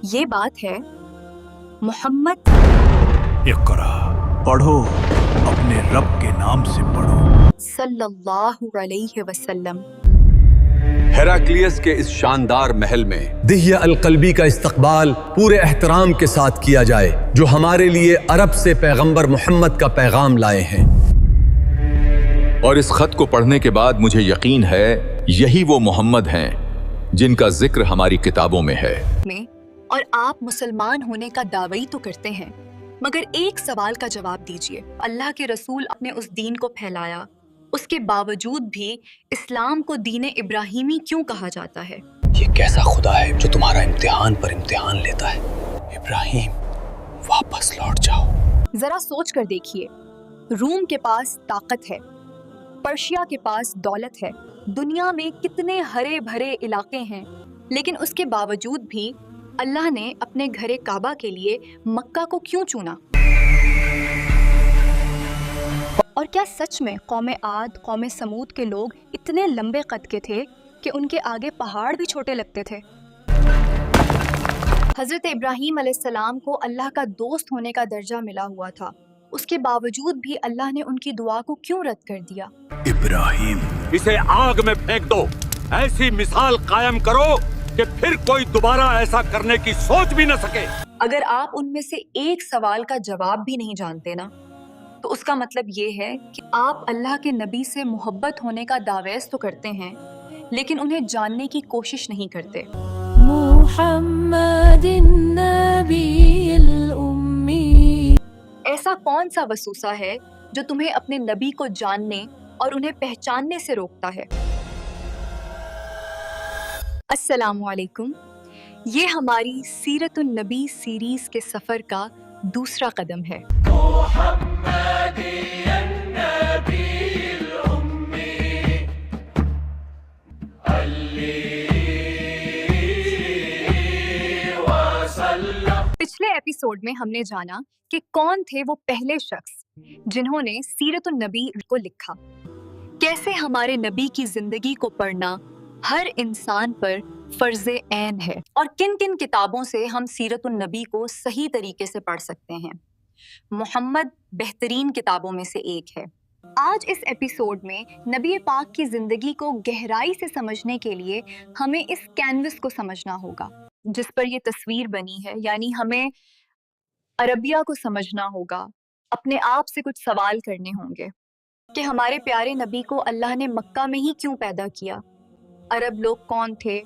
یہ بات ہے محمد اقرا پڑھو، اپنے رب کے نام سے پڑھو۔ صلی اللہ علیہ وسلم۔ ہیراکلیس کے اس شاندار محل میں دہیہ القلبی کا استقبال پورے احترام کے ساتھ کیا جائے جو ہمارے لیے عرب سے پیغمبر محمد کا پیغام لائے ہیں۔ اور اس خط کو پڑھنے کے بعد مجھے یقین ہے یہی وہ محمد ہیں جن کا ذکر ہماری کتابوں میں ہے۔ اور آپ مسلمان ہونے کا دعوی تو کرتے ہیں، مگر ایک سوال کا جواب دیجئے۔ اللہ کے رسول اپنے اس دین کو پھیلایا، اس کے باوجود بھی اسلام کو دین ابراہیمی کیوں کہا جاتا ہے؟ یہ کیسا خدا ہے جو تمہارا امتحان پر امتحان لیتا ہے؟ ابراہیم واپس لوٹ جاؤ۔ ذرا سوچ کر دیکھیے، روم کے پاس طاقت ہے، پرشیا کے پاس دولت ہے، دنیا میں کتنے ہرے بھرے علاقے ہیں، لیکن اس کے باوجود بھی اللہ نے اپنے گھر کعبہ کے لیے مکہ کو کیوں چنا؟ اور کیا سچ میں قوم عاد، قوم سمود کے لوگ اتنے لمبے قد کے تھے کہ ان کے آگے پہاڑ بھی چھوٹے لگتے تھے؟ حضرت ابراہیم علیہ السلام کو اللہ کا دوست ہونے کا درجہ ملا ہوا تھا، اس کے باوجود بھی اللہ نے ان کی دعا کو کیوں رد کر دیا؟ ابراہیم اسے آگ میں پھینک دو، ایسی مثال قائم کرو کہ پھر کوئی دوبارہ ایسا کرنے کی سوچ بھی نہ سکے۔ اگر آپ ان میں سے ایک سوال کا جواب بھی نہیں جانتے نا، تو اس کا مطلب یہ ہے کہ آپ اللہ کے نبی سے محبت ہونے کا دعویٰ تو کرتے ہیں لیکن انہیں جاننے کی کوشش نہیں کرتے۔ محمد النبی الأمی۔ ایسا کون سا وسوسہ ہے جو تمہیں اپنے نبی کو جاننے اور انہیں پہچاننے سے روکتا ہے؟ السلام علیکم، یہ ہماری سیرت النبی سیریز کے سفر کا دوسرا قدم ہے۔ پچھلے ایپیسوڈ میں ہم نے جانا کہ کون تھے وہ پہلے شخص جنہوں نے سیرت النبی کو لکھا، کیسے ہمارے نبی کی زندگی کو پڑھنا ہر انسان پر فرض عین ہے، اور کن کن کتابوں سے ہم سیرت النبی کو صحیح طریقے سے پڑھ سکتے ہیں۔ محمد بہترین کتابوں میں سے ایک ہے۔ آج اس ایپیسوڈ میں نبی پاک کی زندگی کو گہرائی سے سمجھنے کے لیے ہمیں اس کینوس کو سمجھنا ہوگا جس پر یہ تصویر بنی ہے، یعنی ہمیں عربیہ کو سمجھنا ہوگا، اپنے آپ سے کچھ سوال کرنے ہوں گے کہ ہمارے پیارے نبی کو اللہ نے مکہ میں ہی کیوں پیدا کیا، عرب لوگ کون تھے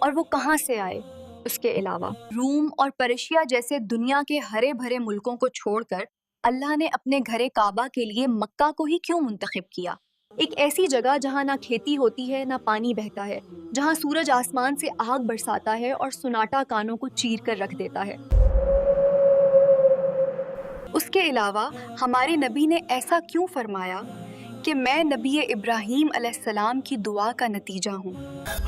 اور وہ کہاں سے آئے۔ اس کے علاوہ روم اور پرشیا جیسے دنیا کے ہرے بھرے ملکوں کو چھوڑ کر اللہ نے اپنے گھر کعبہ کے لیے مکہ کو ہی کیوں منتخب کیا، ایک ایسی جگہ جہاں نہ کھیتی ہوتی ہے نہ پانی بہتا ہے، جہاں سورج آسمان سے آگ برساتا ہے اور سناٹا کانوں کو چیر کر رکھ دیتا ہے۔ اس کے علاوہ ہمارے نبی نے ایسا کیوں فرمایا کہ میں نبی ابراہیم علیہ السلام کی دعا کا نتیجہ ہوں۔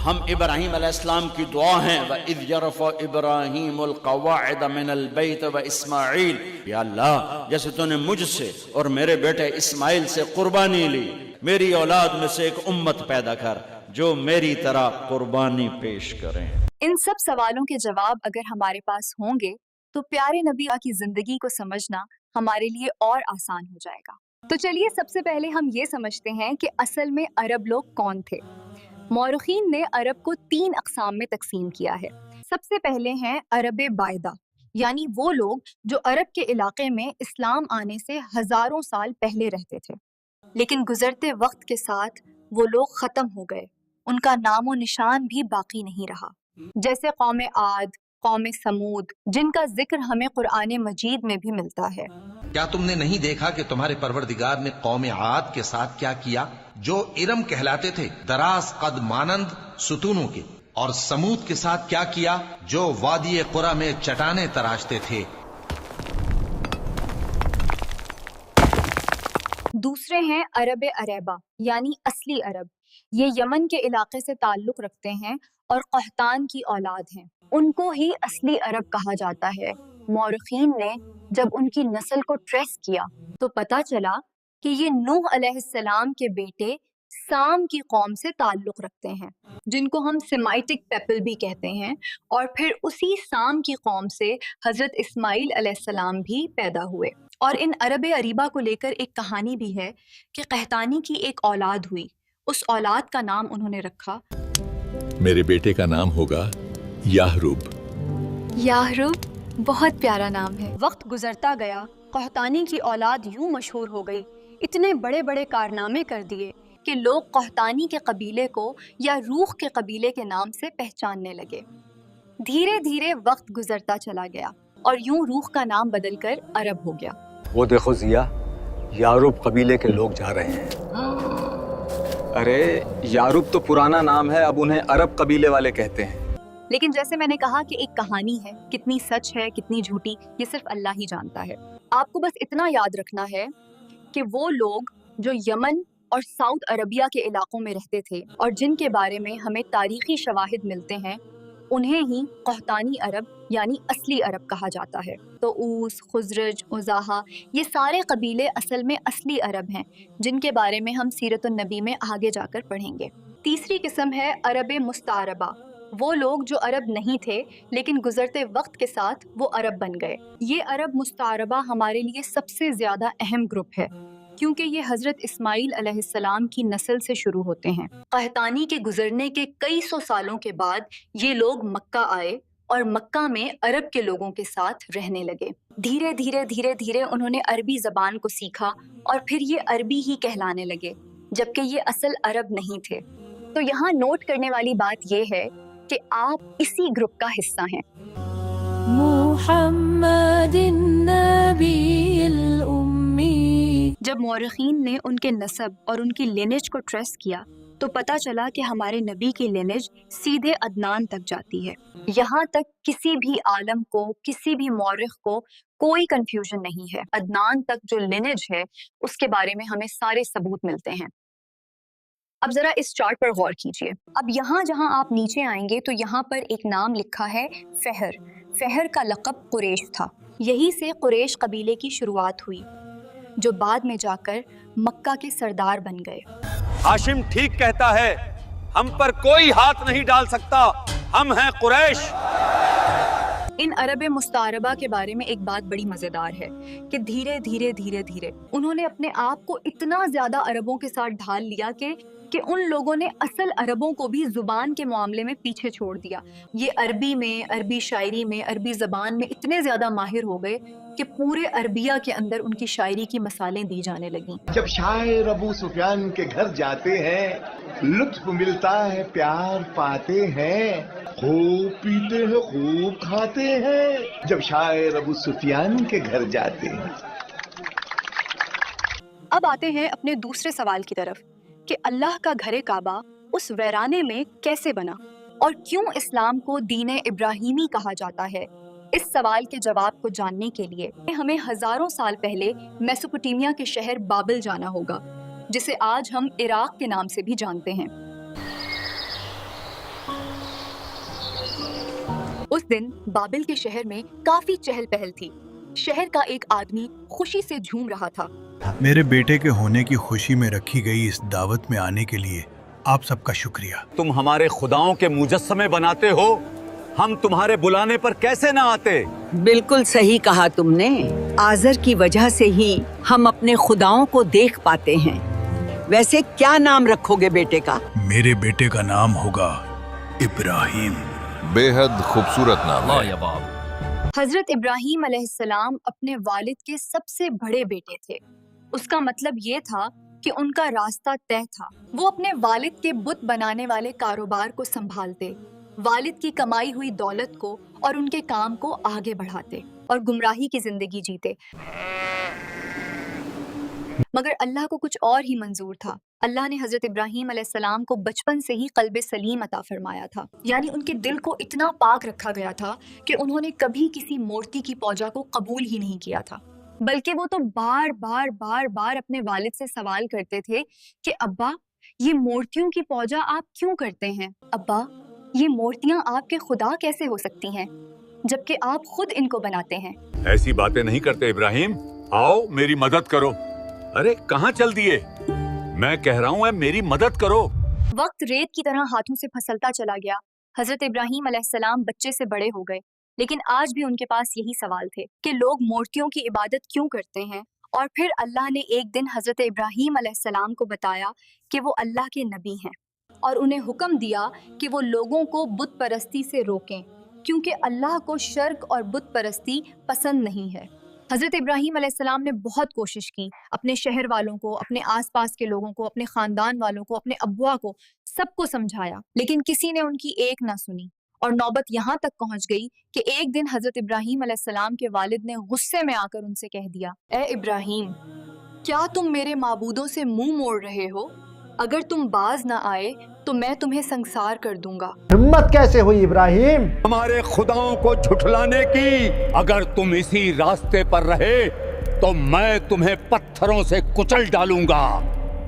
ہم ابراہیم علیہ السلام کی دعا ہیں، وَإِذْ يَرْفَعُ إِبْرَاهِيمُ الْقَوَاعِدَ مِنَ الْبَيْتِ وَإِسْمَاعِيلُ۔ یا اللہ، جیسے تو نے مجھ سے اور میرے بیٹے اسماعیل سے قربانی لی، میری اولاد میں سے ایک امت پیدا کر جو میری طرح قربانی پیش کریں۔ ان سب سوالوں کے جواب اگر ہمارے پاس ہوں گے تو پیارے نبی کی زندگی کو سمجھنا ہمارے لیے اور آسان ہو جائے گا۔ تو چلیے سب سے پہلے ہم یہ سمجھتے ہیں کہ اصل میں عرب لوگ کون تھے۔ مورخین نے عرب کو 3 اقسام میں تقسیم کیا ہے۔ سب سے پہلے ہیں عرب بائدہ، یعنی وہ لوگ جو عرب کے علاقے میں اسلام آنے سے ہزاروں سال پہلے رہتے تھے، لیکن گزرتے وقت کے ساتھ وہ لوگ ختم ہو گئے، ان کا نام و نشان بھی باقی نہیں رہا، جیسے قوم عاد، قوم سمود، جن کا ذکر ہمیں قرآن مجید میں بھی ملتا ہے۔ کیا تم نے نہیں دیکھا کہ تمہارے پروردگار نے قوم عاد کے ساتھ کیا کیا، جو ارم کہلاتے تھے، دراز قد مانند ستونوں کے، اور سمود کے ساتھ کیا کیا، جو وادی قرا میں چٹانیں تراشتے تھے۔ دوسرے ہیں عرب عریبہ، یعنی اصلی عرب، یہ یمن کے علاقے سے تعلق رکھتے ہیں اور قحطان کی اولاد ہیں، ان کو ہی اصلی عرب کہا جاتا ہے۔ مورخین نے جب ان کی نسل کو ٹریس کیا تو پتہ چلا کہ یہ نوح علیہ السلام کے بیٹے साम की कौम से ताल्लुक रखते हैं, जिनको हम सेमाइटिक पेपल भी कहते हैं, और फिर उसी साम की कौम से हजरत इस्माइल अलैहिस्सलाम भी पैदा हुए। और इन अरब अरीबा को लेकर एक कहानी भी है कि कहतानी की एक औलाद हुई, उस औलाद का नाम उन्होंने रखा, मेरे बेटे का नाम होगा याहरूब। याहरूब, बहुत प्यारा नाम है। वक्त गुजरता गया, कहतानी की औलाद यूं मशहूर हो गई, इतने बड़े बड़े कारनामे कर दिए कि लोग कहतानी के कबीले को या रूह के कबीले के नाम से पहचानने लगे। धीरे धीरे वक्त गुजरता चला गया और यूं रूह का नाम बदलकर अरब हो गया। वो देखो जिया, यारूब कबीले के लोग जा रहे हैं। अरे यारूब तो पुराना नाम है, अब उन्हें अरब कबीले वाले कहते हैं। लेकिन जैसे मैंने कहा कि एक कहानी है, कितनी सच है कितनी झूठी ये सिर्फ अल्लाह ही जानता है। आपको बस इतना याद रखना है कि वो लोग जो यमन और साउथ अरबिया के इलाकों में रहते थे और जिनके बारे में हमें तारीखी शवाहिद मिलते हैं, उन्हें ही कहतानी अरब यानी असली अरब कहा जाता है। तो ऊस, खुजरज, उज़ाहा ये सारे कबीले असल में असली अरब हैं, जिनके बारे में हम सीरतुन नबी में आगे जाकर पढ़ेंगे। तीसरी किस्म है अरब मुस्तारबा, वो लोग जो अरब नहीं थे लेकिन गुजरते वक्त के साथ वो अरब बन गए। ये अरब मुस्तारबा हमारे लिए सबसे ज़्यादा अहम ग्रुप है, क्योंकि ये हज़रत इस्माइल अलैहिस्सलाम की नस्ल से शुरू होते हैं। कहतानी के गुजरने के कई सौ सालों के बाद ये लोग मक्का आए और मक्का में अरब के लोगों के साथ रहने लगे। धीरे धीरे उन्होंने अरबी ज़बान को सीखा और फिर ये अरबी ही कहलाने लगे, जबकि ये असल अरब नहीं थे। तो यहाँ नोट करने वाली बात ये है कि आप इसी ग्रुप का हिस्सा हैं। मुहम्मदिन नबील उम्मी। जब मौरखीन ने उनके नसब और उनकी लिनेज को ट्रेस किया तो पता चला कि हमारे नबी की लिनेज सीधे अदनान तक जाती है। यहाँ तक किसी भी आलम को, किसी भी मौरख को कोई कंफ्यूजन नहीं है। अदनान तक जो लिनेज है उसके बारे में हमें सारे सबूत मिलते हैं। अब जरा इस चार्ट पर गौर कीजिए। अब यहाँ जहाँ आप नीचे आएंगे तो यहाँ पर एक नाम लिखा है फहर। फहर का लक़ब कुरैश था। यही से कुरैश कबीले की शुरुआत हुई, जो बाद में जाकर मक्का के सरदार बन गए। हाशिम ठीक कहता है, हम पर कोई हाथ नहीं डाल सकता, हम हैं कुरैश। इन अरब मुस्तारबा के बारे में एक बात बड़ी मजेदार है कि धीरे धीरे उन्होंने अपने आप को इतना ज्यादा अरबों के साथ ढाल लिया कि उन लोगों ने असल अरबों को भी जुबान के मामले में पीछे छोड़ दिया। ये अरबी में, अरबी शायरी में, अरबी जबान में इतने ज्यादा माहिर हो गए कि पूरे अरबिया के अंदर उनकी शायरी की मसालें दी जाने लगी। जब शायर अबू सुफियान के घर जाते हैं, लुत्फ मिलता है, प्यार पाते हैं, खूब पीते हैं, खूब खाते हैं। जब शायर अबू सुफियान के घर जाते हैं। अब आते हैं अपने दूसरे सवाल की तरफ कि अल्लाह का घरे काबा उस वैराने में कैसे बना और क्यों इस्लाम को दीन इब्राहिमी कहा जाता है। इस सवाल के जवाब को जानने के लिए हमें हजारों साल पहले मेसोपोटामिया के शहर बाबिल जाना होगा, जिसे आज हम इराक के नाम से भी जानते हैं। उस दिन बाबिल के शहर में काफी चहल पहल थी। शहर का एक आदमी खुशी से झूम रहा था। मेरे बेटे के होने की खुशी में रखी गई इस दावत में आने के लिए आप सबका शुक्रिया। तुम हमारे खुदाओं के मुजस्समे बनाते हो, हम तुम्हारे बुलाने पर कैसे ना आते। बिल्कुल सही कहा तुमने। आज़र की वजह से ही हम अपने खुदाओं को देख पाते हैं। वैसे क्या नाम रखोगे बेटे का? मेरे बेटे का नाम होगा इब्राहिम। बेहद खूबसूरत नाम है। हजरत इब्राहिम अलैहिस्सलाम अपने वालिद के सबसे बड़े बेटे थे। उसका मतलब ये था कि उनका रास्ता तय था। वो अपने वालिद के बुत बनाने वाले कारोबार को संभालते, वालिद की कमाई हुई दौलत को और उनके काम को आगे बढ़ाते और गुमराही की जिंदगी जीते। मगर अल्लाह को कुछ और ही मंजूर था। अल्लाह ने हजरत इब्राहिम अलैहिस्सलाम को बचपन से ही कल्बे सलीम अता फरमाया था, यानी उनके दिल को इतना पाक रखा गया था कि उन्होंने कभी किसी मूर्ति की पूजा को कबूल ही नहीं किया था। बल्कि वो तो बार बार अपने वालिद से सवाल करते थे कि अब्बा, ये मूर्तियों की पूजा आप क्यों करते हैं? अब्बा, ये मूर्तियाँ आपके खुदा कैसे हो सकती हैं, जबकि आप खुद इनको बनाते हैं? ऐसी बातें नहीं करते इब्राहिम, आओ मेरी मदद करो। अरे कहाँ चल दिए? मैं कह रहा हूँ है मेरी मदद करो। वक्त रेत की तरह हाथों से फिसलता चला गया। हजरत इब्राहीम अलैहिस्सलाम बच्चे से बड़े हो गए, लेकिन आज भी उनके पास यही सवाल थे कि लोग मूर्तियों की इबादत क्यों करते हैं। और फिर अल्लाह ने एक दिन हजरत इब्राहीम अलैहिस्सलाम को बताया कि वो अल्लाह के नबी हैं और उन्हें हुक्म दिया कि वो लोगों को बुत परस्ती से रोकें, क्योंकि अल्लाह को शिर्क और बुत परस्ती पसंद नहीं है। हजरत इब्राहीम अलैहिस्सलाम ने बहुत कोशिश की, अपने शहर वालों को, अपने आसपास के लोगों को, अपने खानदान वालों को, अपने अब्बुआ को, सबको समझाया, लेकिन किसी ने उनकी एक ना सुनी। और नौबत यहाँ तक पहुँच गई कि एक दिन हजरत इब्राहीम अलैहिस्सलाम के वालिद ने गुस्से में आकर उनसे कह दिया, ए इब्राहीम, क्या तुम मेरे माबूदों से मुंह मोड़ रहे हो? अगर तुम बाज ना आए तो मैं तुम्हें संसार कर दूंगा। हिम्मत कैसे हुई इब्राहिम हमारे खुदाओं को झुठलाने की? अगर तुम इसी रास्ते पर रहे तो मैं तुम्हें पत्थरों से कुचल डालूंगा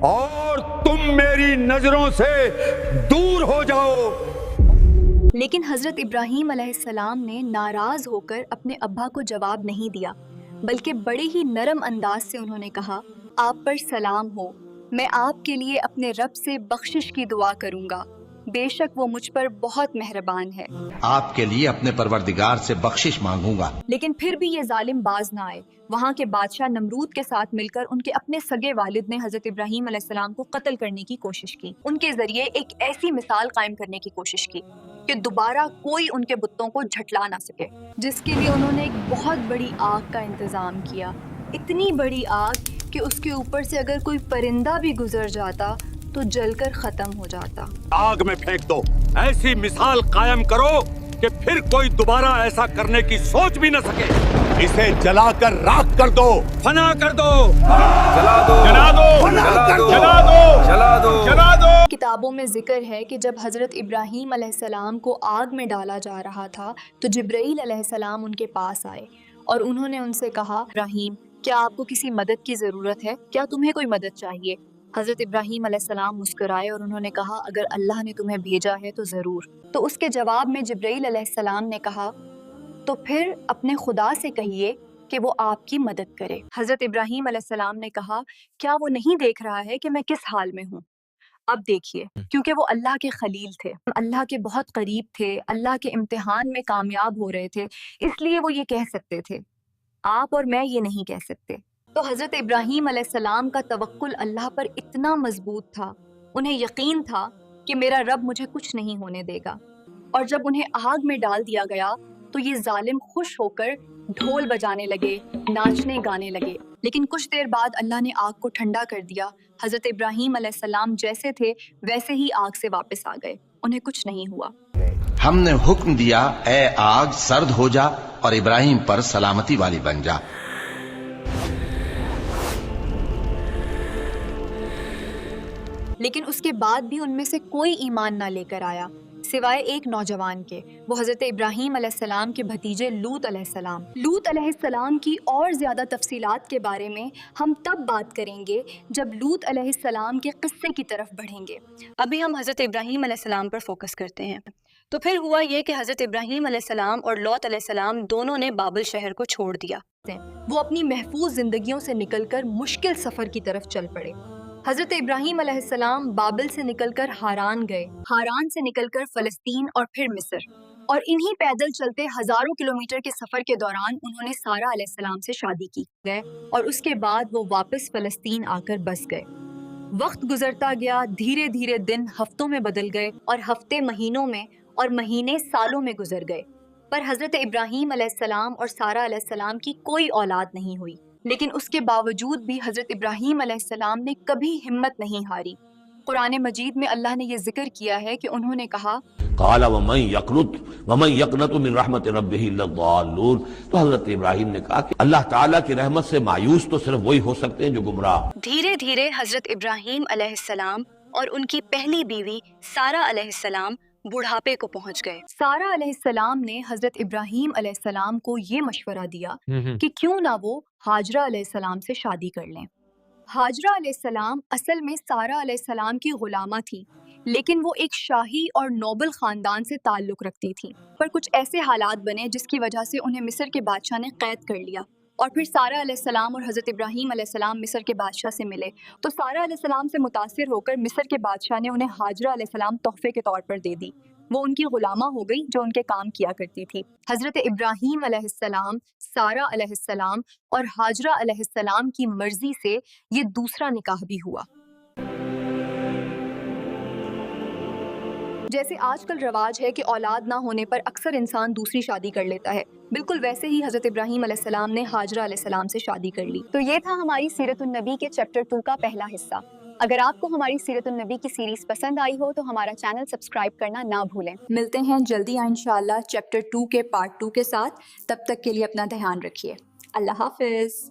और तुम मेरी नजरों से दूर हो जाओ। लेकिन हजरत इब्राहीम अलैहिस्सलाम ने नाराज होकर अपने अब्बा को जवाब नहीं दिया, बल्कि बड़े ही नरम अंदाज से उन्होंने कहा, आप पर सलाम हो, मैं आपके लिए अपने रब से बख्शिश की दुआ करूंगा, बेशक वो मुझ पर बहुत मेहरबान है। आपके लिए अपने परवरदिगार से बख्शिश मांगूंगा। लेकिन फिर भी ये जालिम बाज ना आए। वहाँ के बादशाह नमरूद के साथ मिलकर उनके अपने सगे वालिद ने हजरत इब्राहीम अलैहिस्सलाम को कत्ल करने की कोशिश की। उनके जरिए एक ऐसी मिसाल कायम करने की कोशिश की कि दोबारा कोई उनके बुतों को झटला ना सके, जिसके लिए उन्होंने एक बहुत बड़ी आग का इंतजाम किया। इतनी बड़ी आग कि उसके ऊपर से अगर कोई परिंदा भी गुजर जाता तो जलकर खत्म हो जाता। आग में फेंक दो, ऐसी मिसाल कायम करो कि फिर कोई दोबारा ऐसा करने की सोच भी न सके। इसे जलाकर राख कर दो, फना कर दो, जला दो, जला दो, जला दो, जला दो, जला दो, जला दो। किताबों में जिक्र है कि जब हजरत इब्राहीम अलैहिस्सलाम को आग में डाला जा रहा था तो जिब्राईल अलैहिस्सलाम उनके पास आए और उन्होंने उनसे कहा, इब्राहीम, क्या आपको किसी मदद की जरूरत है? क्या तुम्हें कोई मदद चाहिए? हजरत इब्राहीम अलैहिस्सलाम मुस्कुराए और उन्होंने कहा, अगर अल्लाह ने तुम्हें भेजा है तो ज़रूर। तो उसके जवाब में जिब्राईल अलैहिस्सलाम ने कहा, तो फिर अपने खुदा से कहिए कि वो आपकी मदद करे। हजरत इब्राहीम अलैहिस्सलाम ने कहा, क्या वो नहीं देख रहा है कि मैं किस हाल में हूँ? अब देखिए, क्योंकि वो अल्लाह के खलील थे, अल्लाह के बहुत करीब थे, अल्लाह के इम्तिहान में कामयाब हो रहे थे, इसलिए वो ये कह सकते थे। आप और मैं ये नहीं कह सकते। तो हजरत इब्राहीम अलैहिस्सलाम का तवक्कुल अल्लाह पर इतना मजबूत था, उन्हें यकीन था कि मेरा रब मुझे कुछ नहीं होने देगा। और जब उन्हें आग में डाल दिया गया तो ये जालिम खुश होकर ढोल बजाने लगे, नाचने गाने लगे। लेकिन कुछ देर बाद अल्लाह ने आग को ठंडा कर दिया। हजरत इब्राहीम अलैहिस्सलाम जैसे थे वैसे ही आग से वापस आ गए, उन्हें कुछ नहीं हुआ। हमने हुक्म दिया, ए आग सर्द हो जा और इब्राहिम पर सलामती वाली बन जा। लेकिन उसके बाद भी उनमें से कोई ईमान ना लेकर आया सिवाय एक नौजवान के, वो हजरत इब्राहीम अलैहिस्सलाम के भतीजे लूत अलैहिस्सलाम। लूत अलैहिस्सलाम की और ज़्यादा तफसीलात के बारे में हम तब बात करेंगे जब लूत अलैहिस्सलाम के किस्से की तरफ बढ़ेंगे। अभी हम हजरत इब्राहीम अलैहिस्सलाम पर फोकस करते हैं। तो फिर हुआ ये कि हजरत इब्राहीम अलैहिस्सलाम और लौत अलैहिस्सलाम दोनों ने बाबिल शहर को छोड़ दिया। वो अपनी महफूज जिंदगियों से निकलकर मुश्किल सफर की तरफ चल पड़े। हजरत इब्राहीम अलैहिस्सलाम बाबिल से निकलकर हारान गए, हारान से निकलकर फलस्तीन और फिर मिस्र, और इन्हीं पैदल चलते हजारों किलोमीटर के सफर के दौरान उन्होंने सारा अलैहिस्सलाम से शादी की गए और उसके बाद वो वापस फलस्तीन आकर बस गए। वक्त गुजरता गया, धीरे धीरे दिन हफ्तों में बदल गए और हफ्ते महीनों में और महीने सालों में गुजर गए, पर हजरत इब्राहीम अलैहिस्सलाम और सारा अलैहिस्सलाम की कोई औलाद नहीं हुई। लेकिन उसके बावजूद भी हजरत इब्राहीम अलैहिस्सलाम ने कभी हिम्मत नहीं हारी। कुरान मजीद में अल्लाह ने ये जिक्र किया है कि उन्होंने कहा, क़ाला वमन यक़नुतु मिन रहमति रब्बिही इल्ला ज़ाल्लून। तो हजरत इब्राहीम ने कहा कि अल्लाह ताला की रहमत से मायूस तो सिर्फ वही हो सकते हैं जो गुमराह। धीरे धीरे हजरत इब्राहीम अलैहिस्सलाम और उनकी पहली बीवी सारा अलैहिस्सलाम बुढ़ापे को पहुंच गए। सारा अलैहिस्सलाम ने हजरत इब्राहीम अलैहिस्सलाम को ये मशवरा दिया कि क्यों ना वो हाजरा अलैहिस्सलाम से शादी कर लें। हाजरा अलैहिस्सलाम असल में सारा अलैहिस्सलाम की गुलामा थी, लेकिन वो एक शाही और नोबल खानदान से ताल्लुक रखती थी। पर कुछ ऐसे हालात बने जिसकी वजह से उन्हें मिस्र के बादशाह ने कैद कर लिया اور پھر سارہ علیہ السلام اور حضرت ابراہیم علیہ السلام مصر کے بادشاہ سے ملے تو سارہ علیہ السلام سے متاثر ہو کر مصر کے بادشاہ نے انہیں ہاجرہ علیہ السلام تحفے کے طور پر دے دی. وہ ان کی غلامہ ہو گئی جو ان کے کام کیا کرتی تھی. حضرت ابراہیم علیہ السلام، سارہ علیہ السلام اور ہاجرہ علیہ السلام کی مرضی سے یہ دوسرا نکاح بھی ہوا. جیسے آج کل رواج ہے کہ اولاد نہ ہونے پر اکثر انسان دوسری شادی کر لیتا ہے، بالکل ویسے ہی حضرت ابراہیم علیہ السلام نے ہاجرہ علیہ السلام سے شادی کر لی. تو یہ تھا ہماری سیرت النبی کے چیپٹر 2 کا پہلا حصہ. اگر آپ کو ہماری سیرت النبی کی سیریز پسند آئی ہو تو ہمارا چینل سبسکرائب کرنا نہ بھولیں. ملتے ہیں جلدی انشاءاللہ چیپٹر 2 کے پارٹ 2 کے ساتھ. تب تک کے لیے اپنا دھیان رکھیے. اللہ حافظ.